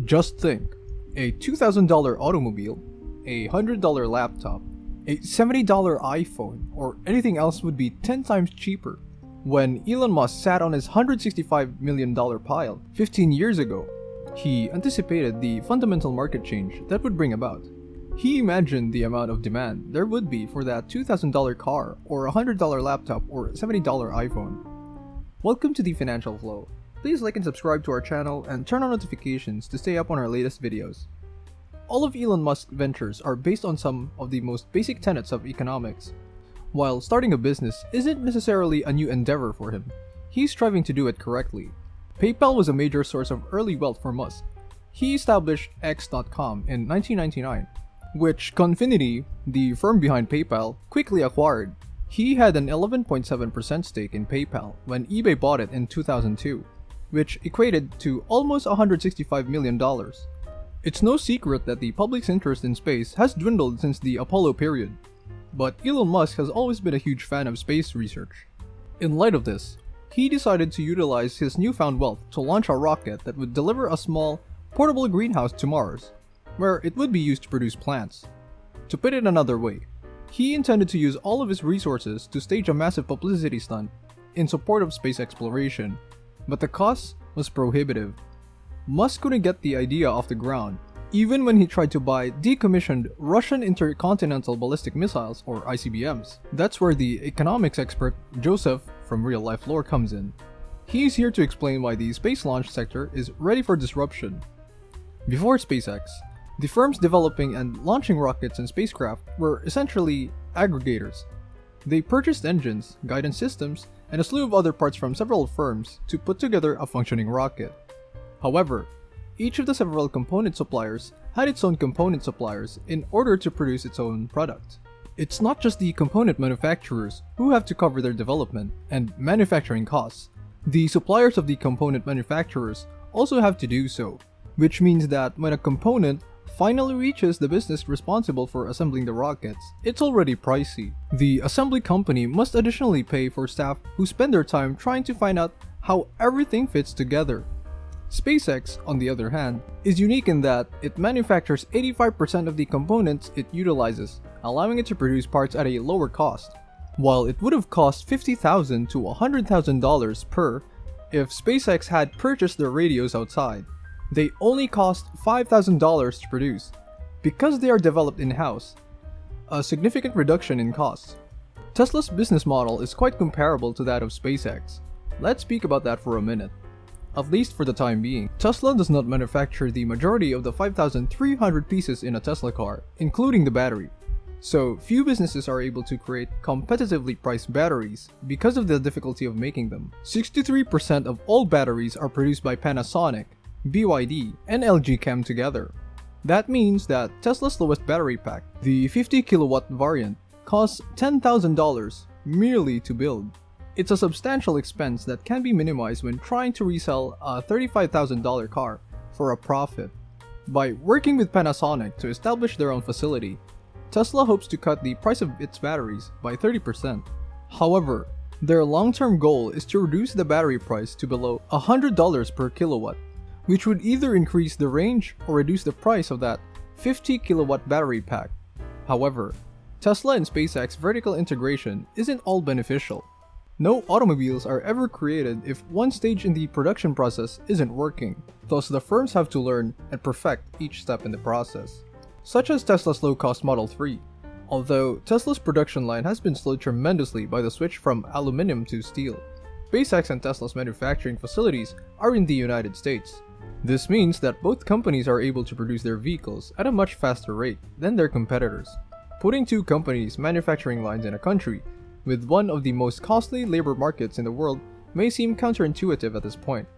Just think, a $2,000 automobile, a $100 laptop, a $70 iPhone, or anything else would be 10 times cheaper. When Elon Musk sat on his $165 million pile 15 years ago, he anticipated the fundamental market change that would bring about. He imagined the amount of demand there would be for that $2,000 car, or a $100 laptop, or $70 iPhone. Welcome to the Financial Flow. Please like and subscribe to our channel and turn on notifications to stay up on our latest videos. All of Elon Musk's ventures are based on some of the most basic tenets of economics. While starting a business isn't necessarily a new endeavor for him, he's striving to do it correctly. PayPal was a major source of early wealth for Musk. He established X.com in 1999, which Confinity, the firm behind PayPal, quickly acquired. He had an 11.7% stake in PayPal when eBay bought it in 2002, which equated to almost $165 million. It's no secret that the public's interest in space has dwindled since the Apollo period, but Elon Musk has always been a huge fan of space research. In light of this, he decided to utilize his newfound wealth to launch a rocket that would deliver a small, portable greenhouse to Mars, where it would be used to produce plants. To put it another way, he intended to use all of his resources to stage a massive publicity stunt in support of space exploration, but the cost was prohibitive. Musk couldn't get the idea off the ground, even when he tried to buy decommissioned Russian intercontinental ballistic missiles, or ICBMs. That's where the economics expert Joseph from Real Life Lore comes in. He's here to explain why the space launch sector is ready for disruption. Before SpaceX, the firms developing and launching rockets and spacecraft were essentially aggregators. They purchased engines, guidance systems, and a slew of other parts from several firms to put together a functioning rocket. However, each of the several component suppliers had its own component suppliers in order to produce its own product. It's not just the component manufacturers who have to cover their development and manufacturing costs. The suppliers of the component manufacturers also have to do so, which means that when a component finally reaches the business responsible for assembling the rockets, it's already pricey. The assembly company must additionally pay for staff who spend their time trying to find out how everything fits together. SpaceX, on the other hand, is unique in that it manufactures 85% of the components it utilizes, allowing it to produce parts at a lower cost. While it would have cost $50,000 to $100,000 per if SpaceX had purchased their radios outside, they only cost $5,000 to produce. Because they are developed in-house, a significant reduction in costs. Tesla's business model is quite comparable to that of SpaceX. Let's speak about that for a minute. At least for the time being, Tesla does not manufacture the majority of the 5,300 pieces in a Tesla car, including the battery. So, few businesses are able to create competitively priced batteries because of the difficulty of making them. 63% of all batteries are produced by Panasonic, BYD, and LG Chem together. That means that Tesla's lowest battery pack, the 50 kilowatt variant, costs $10,000 merely to build. It's a substantial expense that can be minimized when trying to resell a $35,000 car for a profit. By working with Panasonic to establish their own facility, Tesla hopes to cut the price of its batteries by 30%. However, their long-term goal is to reduce the battery price to below $100 per kilowatt, which would either increase the range or reduce the price of that 50 kilowatt battery pack. However, Tesla and SpaceX vertical integration isn't all beneficial. No automobiles are ever created if one stage in the production process isn't working, thus the firms have to learn and perfect each step in the process. Such as Tesla's low-cost Model 3. Although Tesla's production line has been slowed tremendously by the switch from aluminum to steel, SpaceX and Tesla's manufacturing facilities are in the United States. This means that both companies are able to produce their vehicles at a much faster rate than their competitors. Putting two companies' manufacturing lines in a country with one of the most costly labor markets in the world may seem counterintuitive at this point.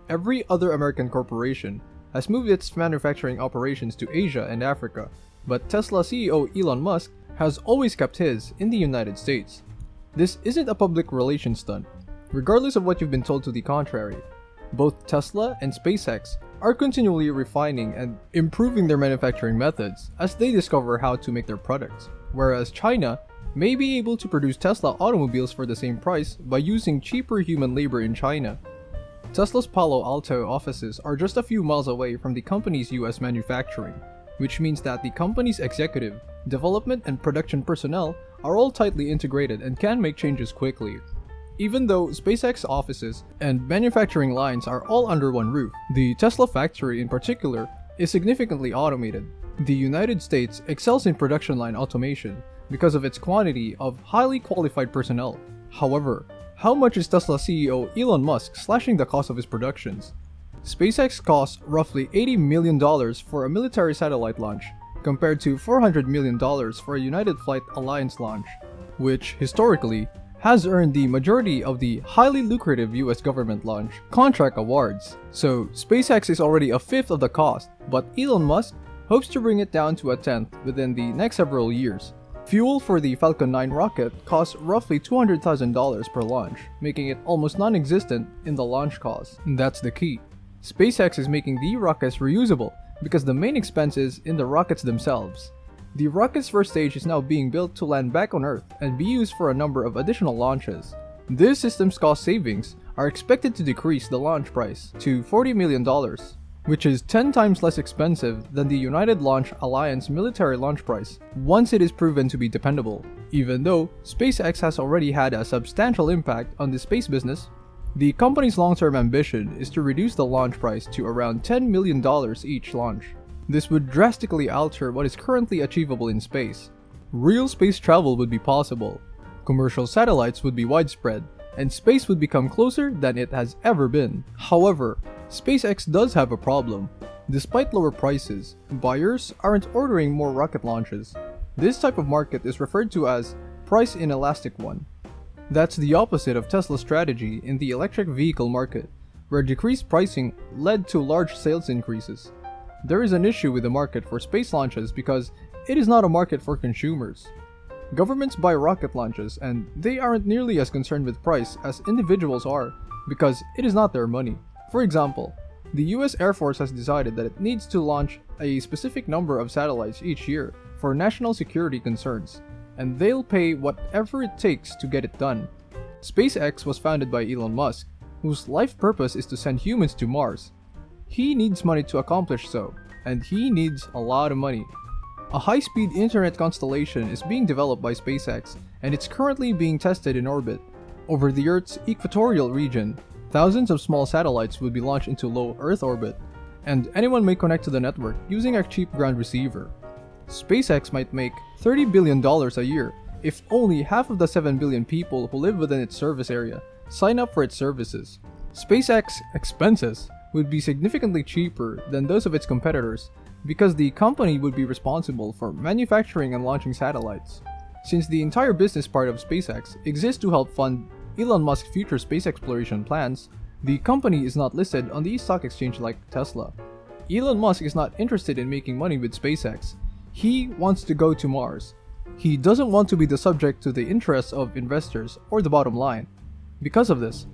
Every other American corporation has moved its manufacturing operations to Asia and Africa, but Tesla CEO Elon Musk has always kept his in the United States. This isn't a public relations stunt, regardless of what you've been told to the contrary. Both Tesla and SpaceX are continually refining and improving their manufacturing methods as they discover how to make their products, whereas China may be able to produce Tesla automobiles for the same price by using cheaper human labor in China. Tesla's Palo Alto offices are just a few miles away from the company's US manufacturing, which means that the company's executive, development, and production personnel are all tightly integrated and can make changes quickly. Even though SpaceX offices and manufacturing lines are all under one roof, the Tesla factory in particular is significantly automated. The United States excels in production line automation because of its quantity of highly qualified personnel. However, how much is Tesla CEO Elon Musk slashing the cost of his productions? SpaceX costs roughly $80 million for a military satellite launch, compared to $400 million for a United Flight Alliance launch, which, historically, has earned the majority of the highly lucrative US government launch contract awards. So, SpaceX is already a fifth of the cost, but Elon Musk hopes to bring it down to a tenth within the next several years. Fuel for the Falcon 9 rocket costs roughly $200,000 per launch, making it almost non-existent in the launch cost. That's the key. SpaceX is making the rockets reusable because the main expense is in the rockets themselves. The rocket's first stage is now being built to land back on Earth and be used for a number of additional launches. This system's cost savings are expected to decrease the launch price to $40 million, which is 10 times less expensive than the United Launch Alliance military launch price once it is proven to be dependable. Even though SpaceX has already had a substantial impact on the space business, the company's long-term ambition is to reduce the launch price to around $10 million each launch. This would drastically alter what is currently achievable in space. Real space travel would be possible, commercial satellites would be widespread, and space would become closer than it has ever been. However, SpaceX does have a problem. Despite lower prices, buyers aren't ordering more rocket launches. This type of market is referred to as price inelastic one. That's the opposite of Tesla's strategy in the electric vehicle market, where decreased pricing led to large sales increases. There is an issue with the market for space launches because it is not a market for consumers. Governments buy rocket launches and they aren't nearly as concerned with price as individuals are because it is not their money. For example, the US Air Force has decided that it needs to launch a specific number of satellites each year for national security concerns, and they'll pay whatever it takes to get it done. SpaceX was founded by Elon Musk, whose life purpose is to send humans to Mars. He needs money to accomplish so, and he needs a lot of money. A high-speed internet constellation is being developed by SpaceX, and it's currently being tested in orbit. Over the Earth's equatorial region, thousands of small satellites will be launched into low Earth orbit, and anyone may connect to the network using a cheap ground receiver. SpaceX might make $30 billion a year if only half of the 7 billion people who live within its service area sign up for its services. SpaceX expenses would be significantly cheaper than those of its competitors because the company would be responsible for manufacturing and launching satellites. Since the entire business part of SpaceX exists to help fund Elon Musk's future space exploration plans, the company is not listed on the stock exchange like Tesla. Elon Musk is not interested in making money with SpaceX. He wants to go to Mars. He doesn't want to be the subject to the interests of investors or the bottom line. Because of this,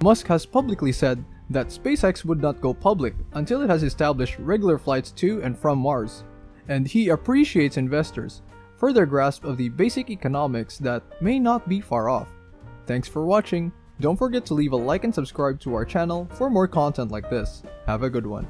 Musk has publicly said that SpaceX would not go public until it has established regular flights to and from Mars, and he appreciates investors for their grasp of the basic economics that may not be far off. Thanks for watching. Don't forget to leave a like and subscribe to our channel for more content like this. Have a good one.